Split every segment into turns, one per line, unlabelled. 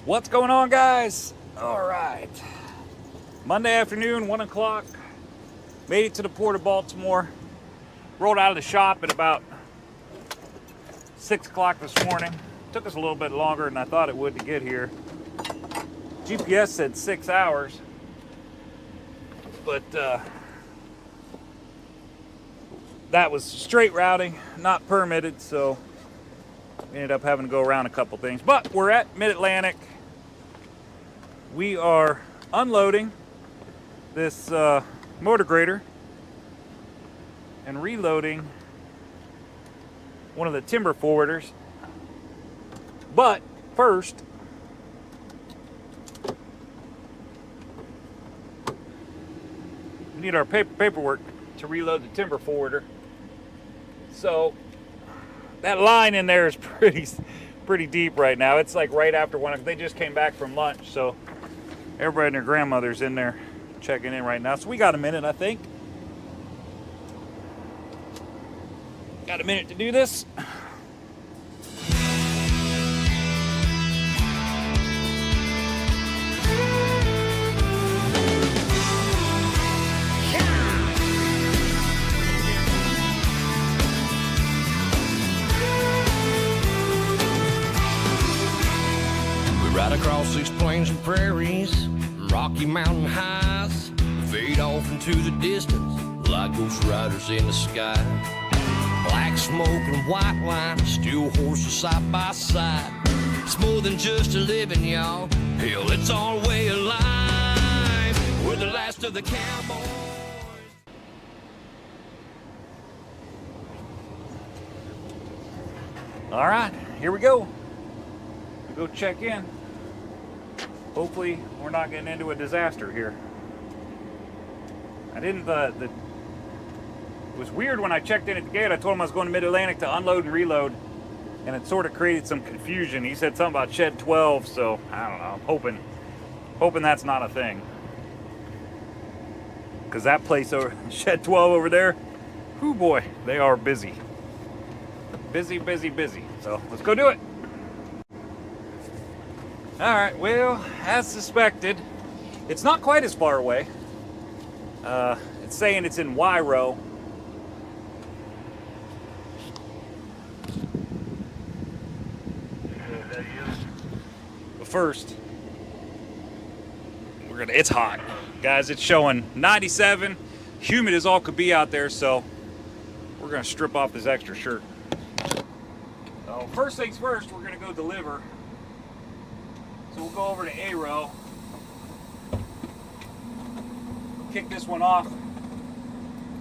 What's going on, guys? All right. Monday afternoon, 1 o'clock. Made it to the Port of Baltimore. Rolled out of the shop at about 6 o'clock this morning. Took us a little bit longer than I thought it would to get here. GPS said 6 hours. But that was straight routing, not permitted, so we ended up having to go around a couple things. But we're at Mid-Atlantic. We are unloading this motor grader and reloading one of the timber forwarders. But first, we need our paperwork to reload the timber forwarder. So that line in there is pretty deep right now. It's like right after 1. They just came back from lunch, so everybody and their grandmother's in there checking in right now. So we got a minute, I think. Got a minute to do this.
Right across these plains and prairies, Rocky Mountain highs, fade off into the distance like ghost riders in the sky. Black smoke and white line, steel horses side by side. It's more than just a living, y'all. Hell, it's our way of life. We're the last of the cowboys.
All right, here we go. We go check in. Hopefully we're not getting into a disaster here. I didn't, it was weird when I checked in at the gate. I told him I was going to Mid-Atlantic to unload and reload, and it sort of created some confusion. He said something about Shed 12, so I don't know. I'm hoping that's not a thing. Because that place over, Shed 12 over there, whoo boy, they are busy. Busy. So let's go do it. All right, well, as suspected, it's not quite as far away. It's saying it's in Wyro. But first, it's hot. Guys, it's showing 97. Humid as all could be out there, so we're gonna strip off this extra shirt. So first things first, we're gonna go deliver. So we'll go over to A-Row, kick this one off,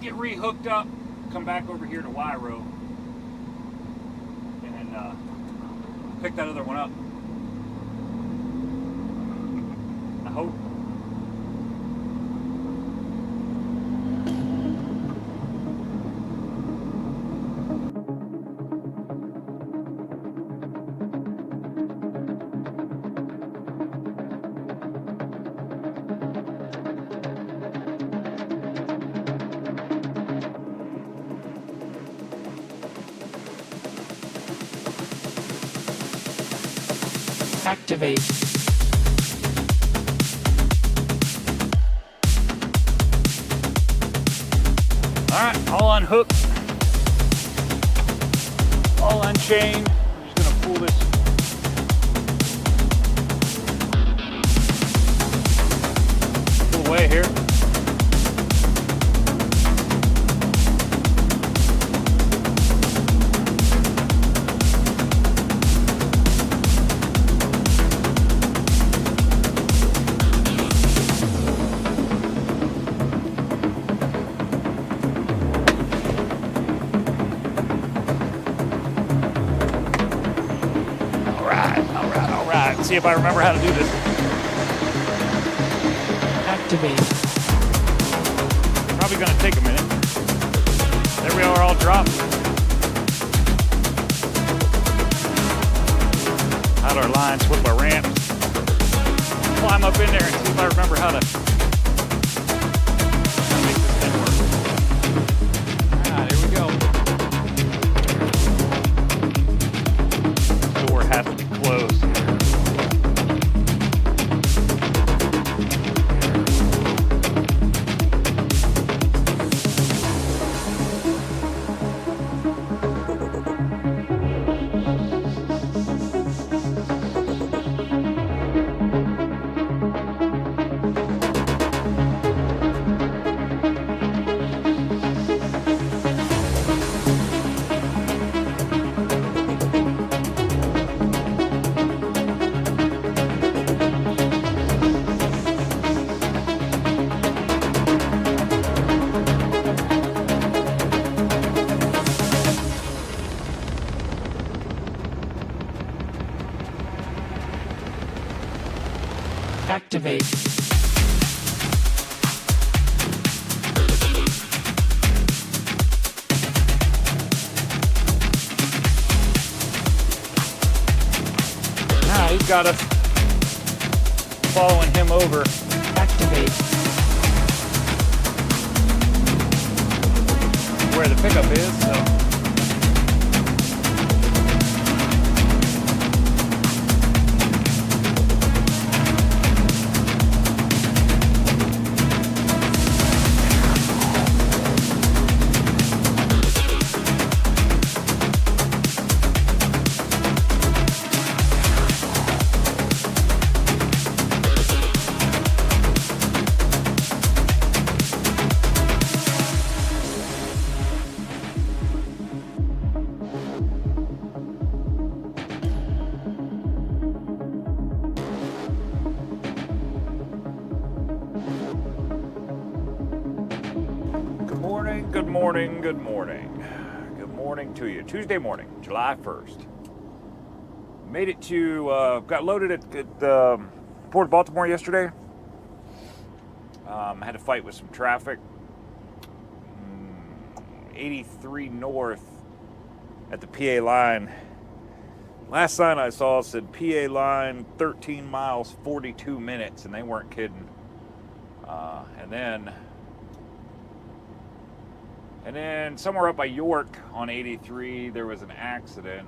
get re-hooked up, come back over here to Y-Row, and then pick that other one up. I hope.
Activate.
All right, all unhooked, all unchained. I'm just gonna pull this. Pull away here. See if I remember how to do this.
Activate.
Probably gonna take a minute. There we are, all dropped. Out our lines, flip our ramps. Climb up in there and see if I remember how to make this thing work. Alright, here we go. Door has to be closed.
Activate.
Now he's got us following him over.
Activate.
Where the pickup is, so. Good morning, good morning. Good morning to you. Tuesday morning, July 1st. Made it to, got loaded at Port of Baltimore yesterday. Had to fight with some traffic. 83 north at the PA line. Last sign I saw said PA line 13 miles, 42 minutes, and they weren't kidding. And then somewhere up by York on 83, there was an accident,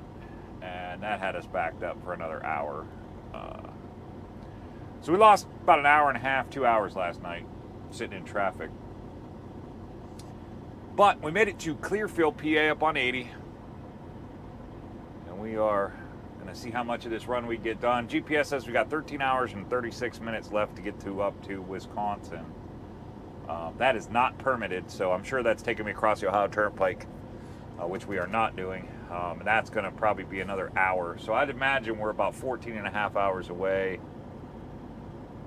and that had us backed up for another hour. So we lost about an hour and a half, 2 hours last night, sitting in traffic. But we made it to Clearfield, PA, up on 80. And we are going to see how much of this run we get done. GPS says we got 13 hours and 36 minutes left to get up to Wisconsin. That is not permitted, so I'm sure that's taking me across the Ohio Turnpike, which we are not doing. And that's going to probably be another hour. So I'd imagine we're about 14 and a half hours away,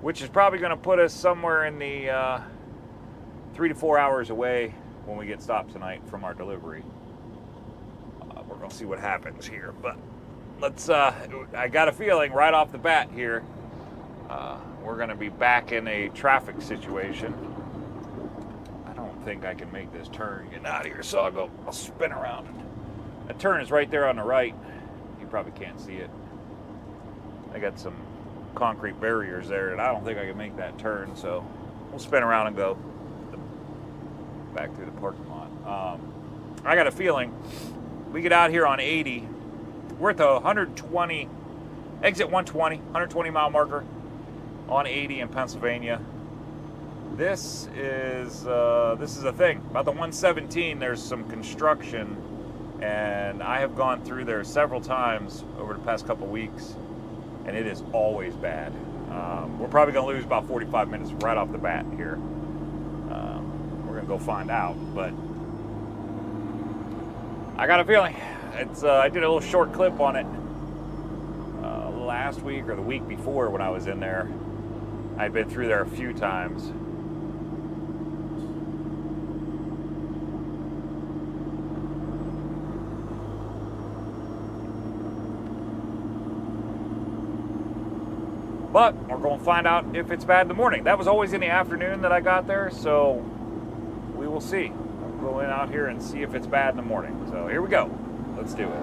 which is probably going to put us somewhere in the 3 to 4 hours away when we get stopped tonight from our delivery. We're going to see what happens here. But let's, I got a feeling right off the bat here, we're going to be back in a traffic situation. I think I can make this turn getting out of here, so I'll spin around. That turn is right there on the right. You probably can't see it. I got some concrete barriers there, and I don't think I can make that turn, so we'll spin around and go back through the parking lot. I got a feeling we get out here on 80. We're at the 120, exit 120, 120 mile marker on 80 in Pennsylvania. This is a thing. About the 117, there's some construction, and I have gone through there several times over the past couple weeks, and it is always bad. We're probably going to lose about 45 minutes right off the bat here. We're going to go find out, but I got a feeling. I did a little short clip on it last week or the week before when I was in there. I'd been through there a few times. But we're going to find out if it's bad in the morning. That was always in the afternoon that I got there, so we will see. I'll go in out here and see if it's bad in the morning. So here we go. Let's do it.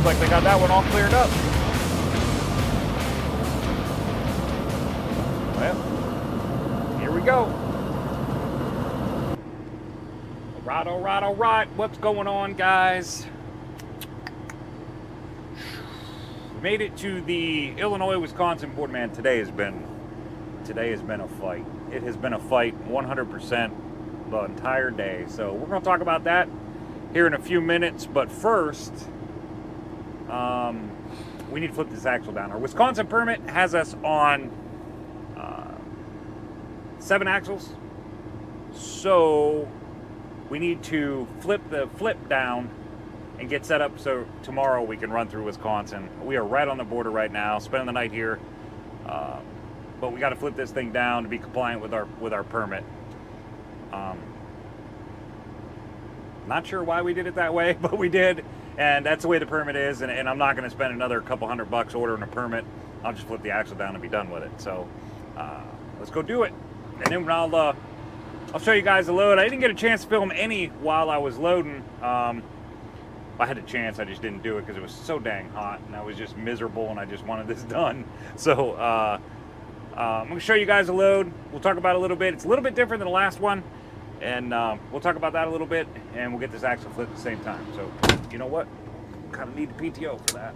Like they got that one all cleared up. Well, go. All right. What's going on, guys? We made it to the Illinois-Wisconsin border. Man, today has been a fight. It has been a fight 100% the entire day. So we're going to talk about that here in a few minutes. But first, we need to flip this axle down. Our Wisconsin permit has us on 7 axles. So we need to flip the flip down and get set up so tomorrow we can run through Wisconsin. We are right on the border right now, spending the night here. But we got to flip this thing down to be compliant with our permit. Not sure why we did it that way, but we did, and that's the way the permit is. And I'm not going to spend another couple $100 ordering a permit. I'll just flip the axle down and be done with it. So let's go do it, and then I'll show you guys the load. I didn't get a chance to film any while I was loading. I had a chance, I just didn't do it because it was so dang hot and I was just miserable and I just wanted this done. So I'm going to show you guys the load. We'll talk about it a little bit. It's a little bit different than the last one, and we'll talk about that a little bit, and we'll get this axle flipped at the same time. So you know what? Kind of need the PTO for that.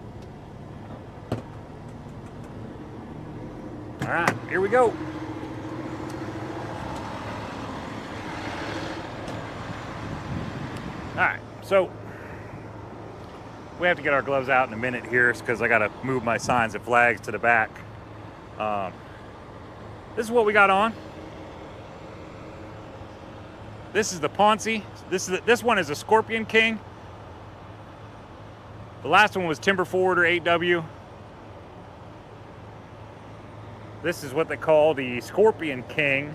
All right, here we go. All right, so we have to get our gloves out in a minute here because I got to move my signs and flags to the back. This is what we got on. This is the Ponce. This one is a Scorpion King. The last one was Timber Forwarder 8W. This is what they call the Scorpion King.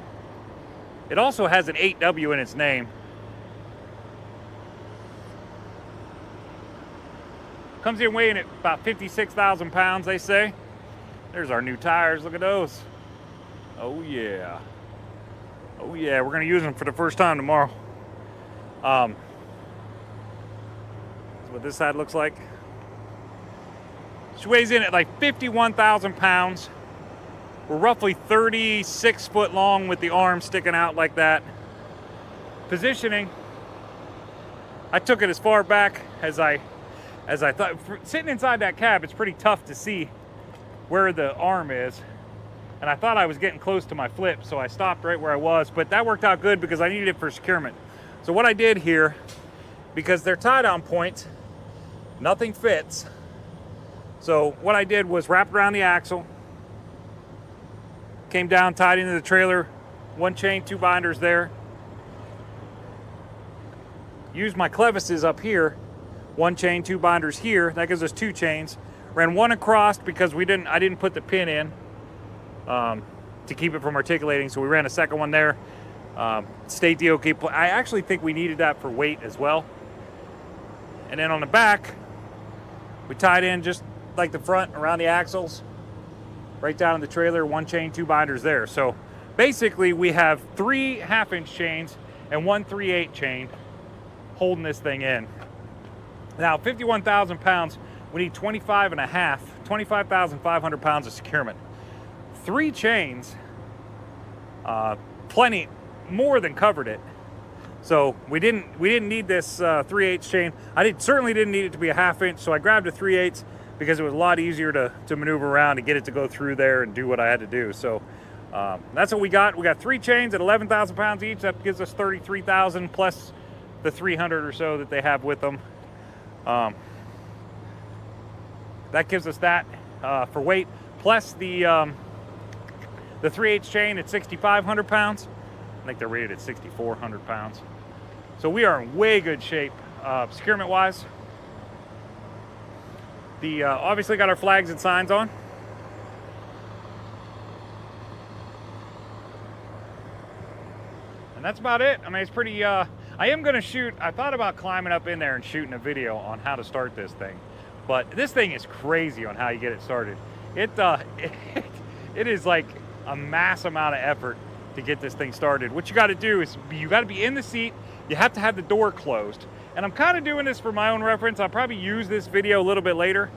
It also has an 8W in its name. Comes in weighing at about 56,000 pounds, they say. There's our new tires, look at those. Oh yeah. Oh yeah, we're gonna use them for the first time tomorrow. That's what this side looks like. She weighs in at like 51,000 pounds. We're roughly 36 foot long with the arm sticking out like that. Positioning, I took it as far back as I thought. Sitting inside that cab, it's pretty tough to see where the arm is. And I thought I was getting close to my flip, so I stopped right where I was. But that worked out good because I needed it for securement. So what I did here, because they're tied on points, nothing fits. So what I did was wrap around the axle, came down, tied into the trailer, 1 chain, 2 binders there. Used my clevises up here, 1 chain, 2 binders here. That gives us 2 chains. Ran 1 across because I didn't put the pin in to keep it from articulating, so we ran a second one there. State DOT. I actually think we needed that for weight as well. And then on the back, we tied in just like the front around the axles, right down in the trailer, 1 chain, 2 binders there. So basically we have 3 half-inch chains and 1 3/8 chain holding this thing in. Now, 51,000 pounds, we need 25,500 pounds of securement. 3 chains, plenty, more than covered it. So we didn't need this 3/8 chain. Certainly didn't need it to be a half-inch, so I grabbed a 3/8 because it was a lot easier to maneuver around and get it to go through there and do what I had to do. So that's what we got. We got 3 chains at 11,000 pounds each. That gives us 33,000 plus the 300 or so that they have with them. That gives us that for weight, plus the 3/8 chain at 6,500 pounds. I think they're rated at 6,400 pounds. So we are in way good shape, securement wise. The obviously got our flags and signs on. And that's about it. I mean, it's pretty, I am gonna shoot, I thought about climbing up in there and shooting a video on how to start this thing. But this thing is crazy on how you get it started. It is like a mass amount of effort to get this thing started. What you gotta do is you gotta be in the seat, you have to have the door closed. And I'm kind of doing this for my own reference. I'll probably use this video a little bit later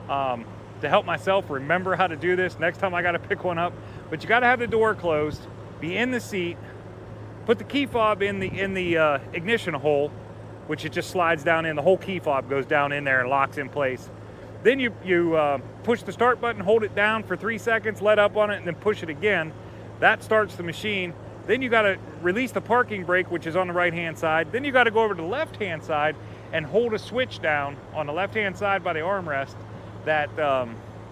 to help myself remember how to do this next time I gotta pick one up. But you gotta have the door closed, be in the seat, put the key fob in the ignition hole, which it just slides down in. The whole key fob goes down in there and locks in place. Then you push the start button, hold it down for 3 seconds, let up on it, and then push it again. That starts the machine. Then you got to release the parking brake, which is on the right-hand side. Then you got to go over to the left-hand side and hold a switch down on the left-hand side by the armrest that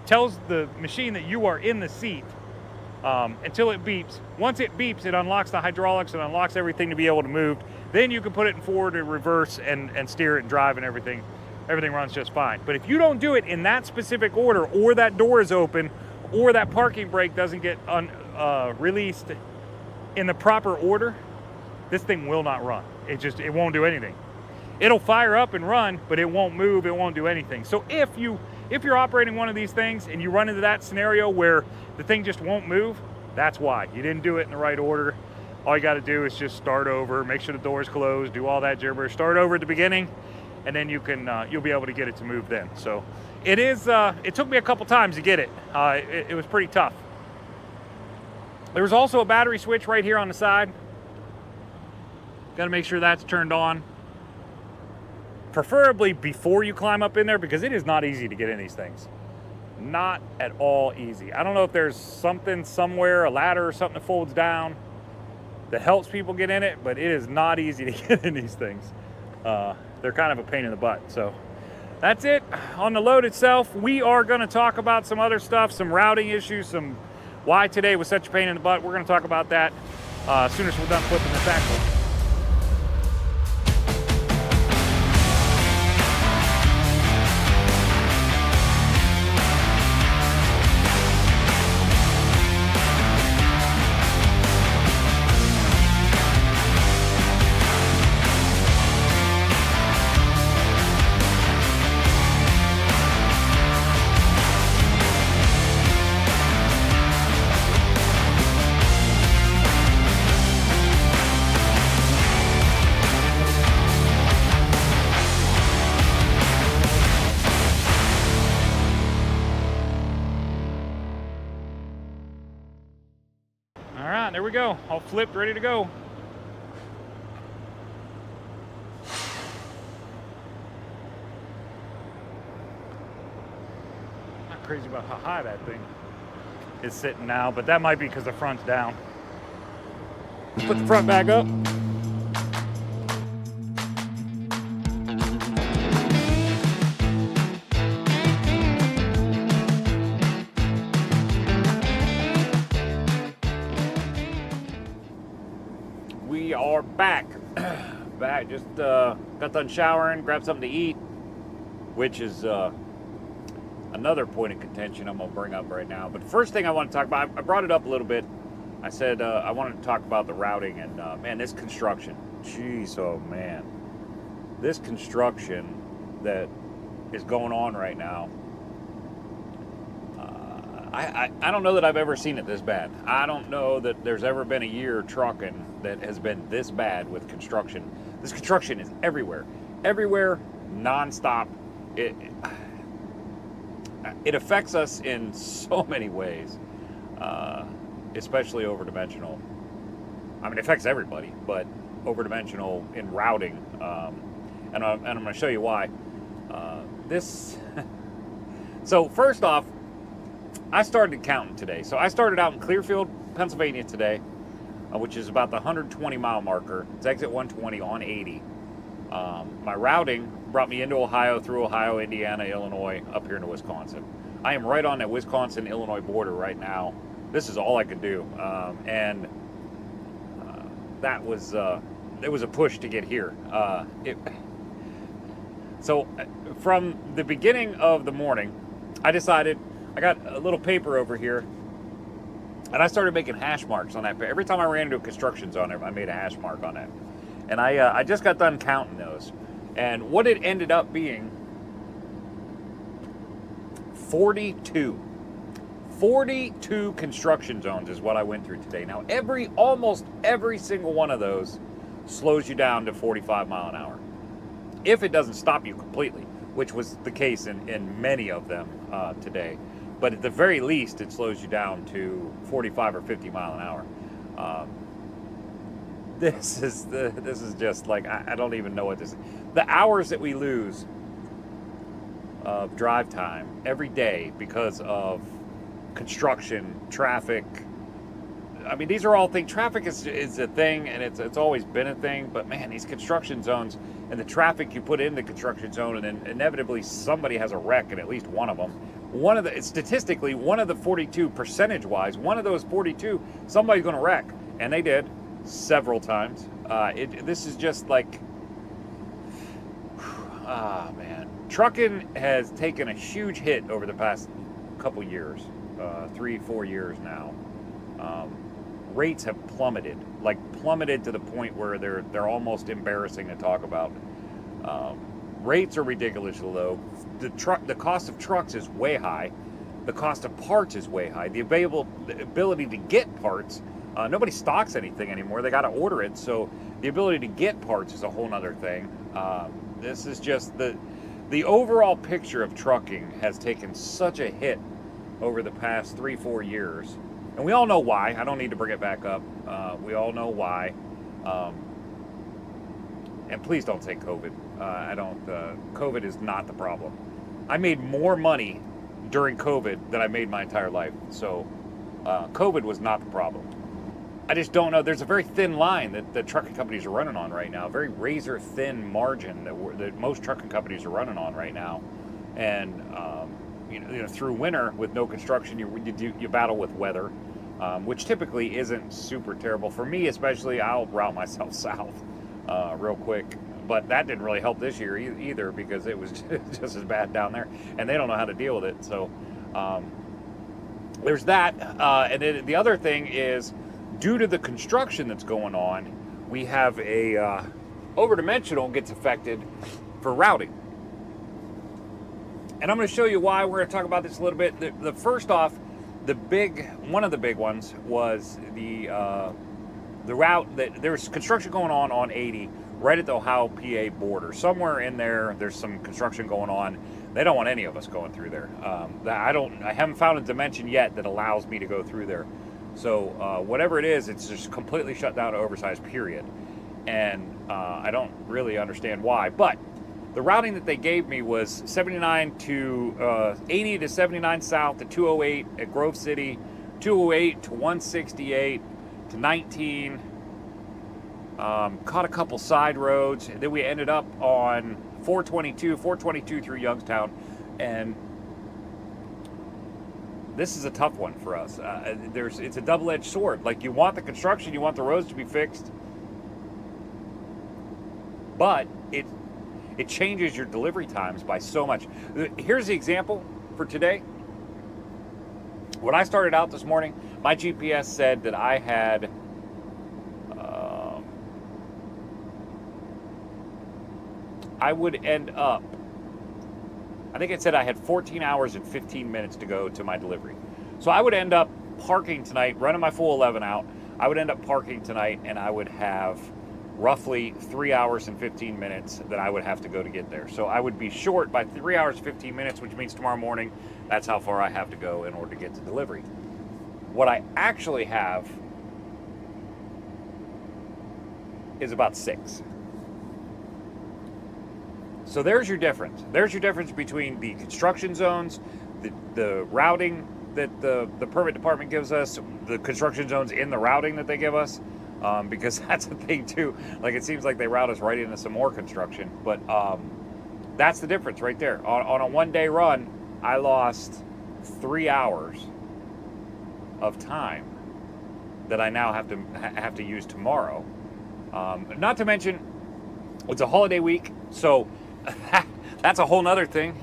tells the machine that you are in the seat until it beeps. Once it beeps, it unlocks the hydraulics and unlocks everything to be able to move. Then you can put it in forward and reverse and steer it and drive and everything. Everything runs just fine. But if you don't do it in that specific order, or that door is open, or that parking brake doesn't get released in the proper order, this thing will not run. It won't do anything. It'll fire up and run, but it won't move, it won't do anything. So if you're operating one of these things and you run into that scenario where the thing just won't move, that's why. You didn't do it in the right order. All you gotta do is just start over, make sure the door's closed, do all that gibberish, start over at the beginning, and then you'll be able to get it to move then. So it took me a couple times to get it. It was pretty tough. There was also a battery switch right here on the side. Got to make sure that's turned on. Preferably before you climb up in there, because it is not easy to get in these things. Not at all easy. I don't know if there's something somewhere, a ladder or something that folds down that helps people get in it, but it is not easy to get in these things. They're kind of a pain in the butt. So that's it on the load itself. We are going to talk about some other stuff, some routing issues, some why today was such a pain in the butt. We're going to talk about that as soon as we're done flipping this axle. There we go, all flipped, ready to go. Not crazy about how high that thing is sitting now, but that might be because the front's down. Put the front back up. We are back. Just got done showering, grabbed something to eat, which is another point of contention I'm gonna bring up right now. But the first thing I want to talk about, I brought it up a little bit. I said I wanted to talk about the routing and man, this construction. Jeez, oh man, this construction that is going on right now. I don't know that I've ever seen it this bad. I don't know that there's ever been a year trucking that has been this bad with construction. This construction is everywhere, nonstop. It affects us in so many ways, especially over-dimensional. I mean, it affects everybody, but over-dimensional in routing, and I'm going to show you why. So first off, I started counting today. So I started out in Clearfield, Pennsylvania today, which is about the 120 mile marker. It's exit 120 on 80. My routing brought me into Ohio, through Ohio, Indiana, Illinois, up here into Wisconsin. I am right on that Wisconsin-Illinois border right now. This is all I could do. And that was, it was a push to get here. So from the beginning of the morning, I decided, I got a little paper over here, and I started making hash marks on that. Every time I ran into a construction zone, I made a hash mark on that. And I just got done counting those. And what it ended up being, 42. 42 construction zones is what I went through today. Now, almost every single one of those slows you down to 45 mile an hour. If it doesn't stop you completely, which was the case in many of them today. But at the very least, it slows you down to 45 or 50 mile an hour. This is just like, I don't even know what this is. The hours that we lose of drive time every day because of construction, traffic. I mean, these are all things. Traffic is a thing, and it's always been a thing. But man, these construction zones and the traffic you put in the construction zone, and then inevitably somebody has a wreck in at least one of them. Statistically, one of the 42, percentage-wise, one of those 42, somebody's going to wreck, and they did several times. This is just like, man, trucking has taken a huge hit over the past couple years, 3-4 years now. Rates have plummeted to the point where they're almost embarrassing to talk about. Rates are ridiculously low. The cost of trucks is way high. The cost of parts is way high. The ability to get parts, nobody stocks anything anymore. They got to order it. So the ability to get parts is a whole nother thing. This is just the overall picture of trucking has taken such a hit over the past 3-4 years. And we all know why. I don't need to bring it back up. We all know why. And please don't say COVID. COVID is not the problem. I made more money during COVID than I made my entire life. So COVID was not the problem. I just don't know. There's a very thin line that the trucking companies are running on right now. A very razor thin margin that most trucking companies are running on right now. And through winter with no construction, you battle with weather, which typically isn't super terrible. For me especially, I'll route myself south real quick. But that didn't really help this year either, because it was just as bad down there, and they don't know how to deal with it. So there's that. And then the other thing is, due to the construction that's going on, we have a overdimensional gets affected for routing. And I'm going to show you why. We're going to talk about this a little bit. The first off, one of the big ones was the route that there's construction going on 80 right at the Ohio PA border. Somewhere in there's some construction going on. They don't want any of us going through there. I haven't found a dimension yet that allows me to go through there. So whatever it is, it's just completely shut down to oversized, period. And I don't really understand why. But the routing that they gave me was 79 to 80 to 79 south to 208 at Grove City, 208 to 168 to 19. Caught a couple side roads, and then we ended up on 422 through Youngstown, and this is a tough one for us. It's a double-edged sword. Like, you want the construction, you want the roads to be fixed, but it changes your delivery times by so much. Here's the example for today. When I started out this morning, my GPS said that I had I would end up, I think it said I had 14 hours and 15 minutes to go to my delivery. So I would end up parking tonight, running my full 11 out. I would end up parking tonight, and I would have roughly 3 hours and 15 minutes that I would have to go to get there. So I would be short by 3 hours and 15 minutes, which means tomorrow morning, that's how far I have to go in order to get to delivery. What I actually have is about 6. So there's your difference. There's your difference between the construction zones, the routing that the permit department gives us, the construction zones in the routing that they give us, because that's the thing too. Like, it seems like they route us right into some more construction, but that's the difference right there. On a one-day run, I lost 3 hours of time that I now have to use tomorrow. Not to mention, it's a holiday week, so that's a whole nother thing.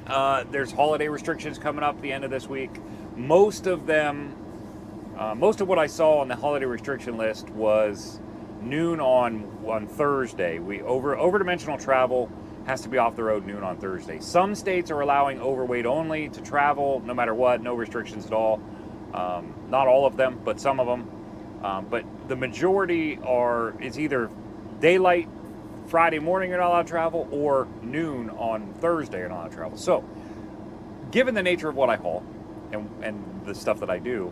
There's holiday restrictions coming up at the end of this week. Most of what I saw on the holiday restriction list was noon on Thursday. Overdimensional travel has to be off the road noon on Thursday. Some states are allowing overweight only to travel, no matter what, no restrictions at all. Not all of them, but some of them. But the majority is either daylight Friday morning you're not allowed to travel, or noon on Thursday you're not allowed to travel. So, given the nature of what I haul and the stuff that I do,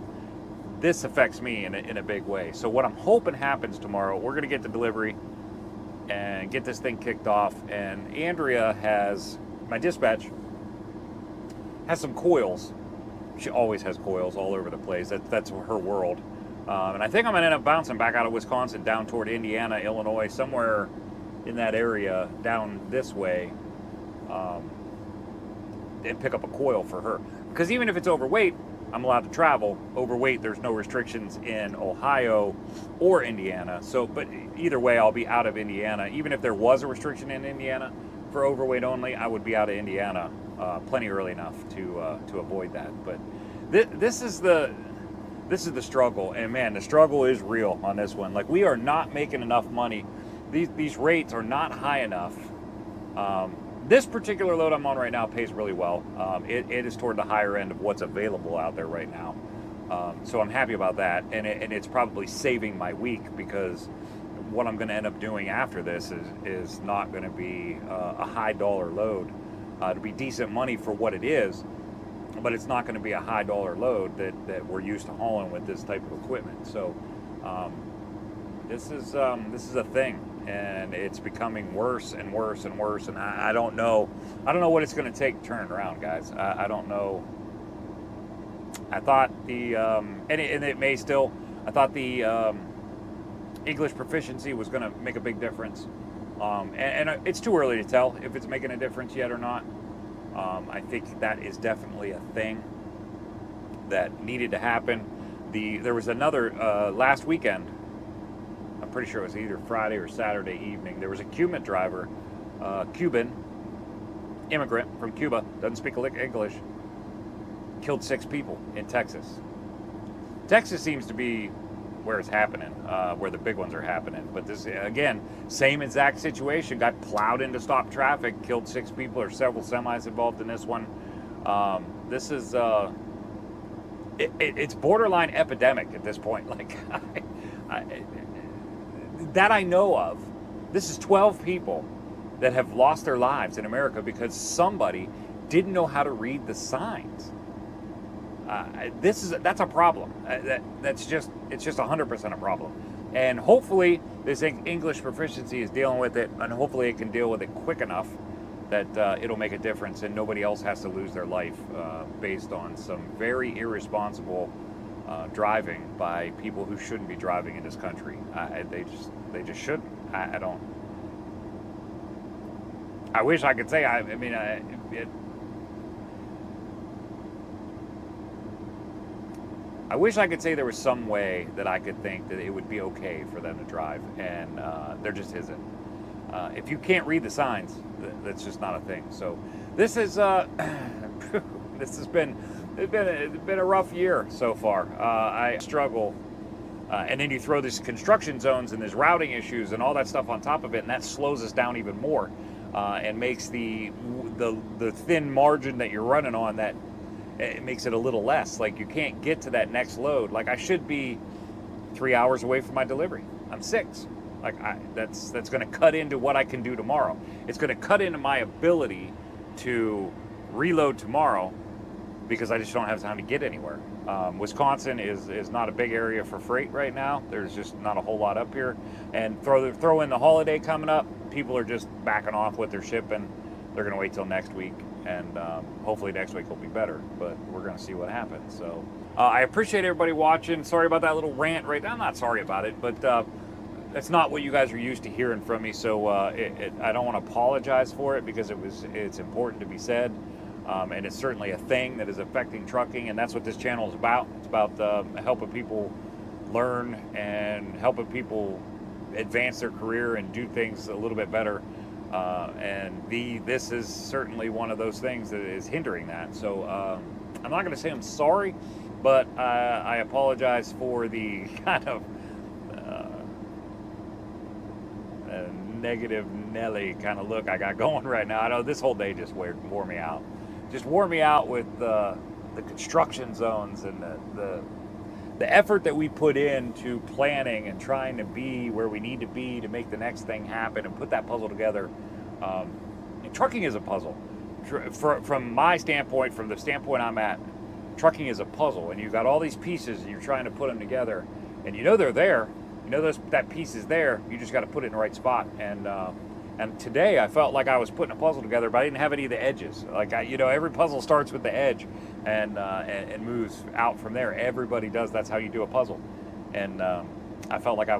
this affects me in a big way. So what I'm hoping happens tomorrow, we're going to get the delivery and get this thing kicked off. And Andrea has, my dispatch, has some coils. She always has coils all over the place. That's her world. And I think I'm going to end up bouncing back out of Wisconsin down toward Indiana, Illinois, somewhere in that area down this way, and pick up a coil for her. Because even if it's overweight, I'm allowed to travel. Overweight, there's no restrictions in Ohio or Indiana. So, but either way, I'll be out of Indiana. Even if there was a restriction in Indiana for overweight only, I would be out of Indiana plenty early enough to avoid that. But this is the struggle, and man, the struggle is real on this one. Like, we are not making enough money. These rates are not high enough. This particular load I'm on right now pays really well. It is toward the higher end of what's available out there right now. So I'm happy about that, and it's probably saving my week, because what I'm going to end up doing after this is not going to be a high dollar load. It'll be decent money for what it is, but it's not going to be a high dollar load that we're used to hauling with this type of equipment. So this is a thing, and it's becoming worse and worse and worse. And I don't know what it's going to take to turn it around, guys. I don't know. I thought it may still. I thought the English proficiency was going to make a big difference, and it's too early to tell if it's making a difference yet or not. I think that is definitely a thing that needed to happen. There was another last weekend. I'm pretty sure it was either Friday or Saturday evening. There was a Cuban driver, Cuban immigrant from Cuba, doesn't speak English, killed 6 people in Texas. Texas seems to be where it's happening, where the big ones are happening. But this, again, same exact situation. Got plowed into stop traffic, killed 6 people, or several semis involved in this one. This is it's borderline epidemic at this point. Like, that I know of. This is 12 people that have lost their lives in America because somebody didn't know how to read the signs. That's a problem. It's just 100% a problem. And hopefully this English proficiency is dealing with it, and hopefully it can deal with it quick enough that it'll make a difference and nobody else has to lose their life based on some very irresponsible driving by people who shouldn't be driving in this country. They just shouldn't. I don't. I wish I could say. I wish I could say there was some way that I could think that it would be okay for them to drive, and there just isn't. If you can't read the signs, that's just not a thing. So this is this has been a rough year so far. I struggle, and then you throw these construction zones and these routing issues and all that stuff on top of it, and that slows us down even more, and makes the thin margin that you're running on, that it makes it a little less. Like, you can't get to that next load. Like, I should be 3 hours away from my delivery. I'm 6. Like, that's going to cut into what I can do tomorrow. It's going to cut into my ability to reload tomorrow because I just don't have time to get anywhere. Wisconsin is not a big area for freight right now. There's just not a whole lot up here. And throw in the holiday coming up, people are just backing off what they're shipping. They're going to wait till next week, and hopefully next week will be better, but we're going to see what happens. So I appreciate everybody watching. Sorry about that little rant right now. I'm not sorry about it, but that's not what you guys are used to hearing from me, so I don't want to apologize for it, because it's important to be said, and it's certainly a thing that is affecting trucking, and that's what this channel is about. It's about helping people learn and helping people advance their career and do things a little bit better. And this is certainly one of those things that is hindering that. So I'm not going to say I'm sorry, but I apologize for the kind of negative Nelly kind of look I got going right now. I know this whole day just wore me out. Just wore me out with the construction zones and the effort that we put into planning and trying to be where we need to be to make the next thing happen and put that puzzle together. And trucking is a puzzle. From my standpoint, from the standpoint I'm at, trucking is a puzzle, and you've got all these pieces, and you're trying to put them together, and you know they're there. You know that piece is there. You just got to put it in the right spot. And today I felt like I was putting a puzzle together, but I didn't have any of the edges. Like every puzzle starts with the edge, and moves out from there. Everybody does. That's how you do a puzzle. And I felt like I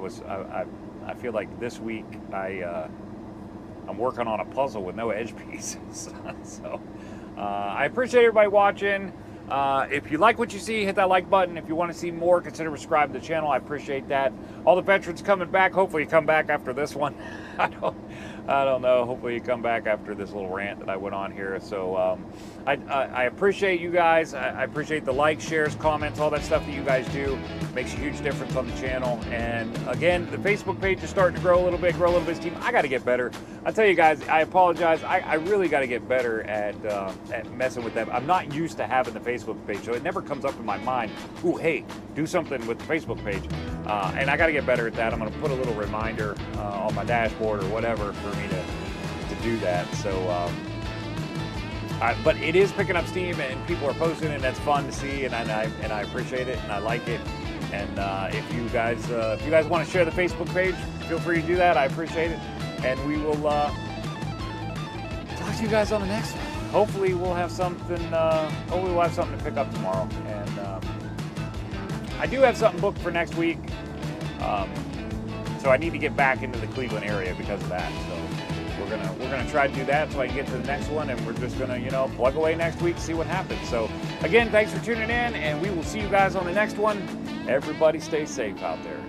feel like this week I'm working on a puzzle with no edge pieces. So I appreciate everybody watching. If you like what you see, hit that like button. If you want to see more, consider subscribing to the channel. I appreciate that. All the veterans coming back. Hopefully you come back after this one. I don't know. Hopefully you come back after this little rant that I went on here. So I appreciate you guys. I appreciate the likes, shares, comments, all that stuff that you guys do. It makes a huge difference on the channel. And again, the Facebook page is starting to grow a little bit, team. I got to get better. I tell you guys, I apologize. I really got to get better at messing with them. I'm not used to having the Facebook page, so it never comes up in my mind, ooh, hey, do something with the Facebook page. And I got to get better at that. I'm going to put a little reminder on my dashboard or whatever for me to do that. So, but it is picking up steam, and people are posting, and that's fun to see, and I appreciate it, and I like it. And if you guys want to share the Facebook page, feel free to do that. I appreciate it, and we will talk to you guys on the next one. Hopefully we'll have something. Hopefully we'll have something to pick up tomorrow, and I do have something booked for next week. So I need to get back into the Cleveland area because of that. So we're gonna try to do that so I can get to the next one, and we're just gonna plug away next week, see what happens. So again, thanks for tuning in, and we will see you guys on the next one. Everybody stay safe out there.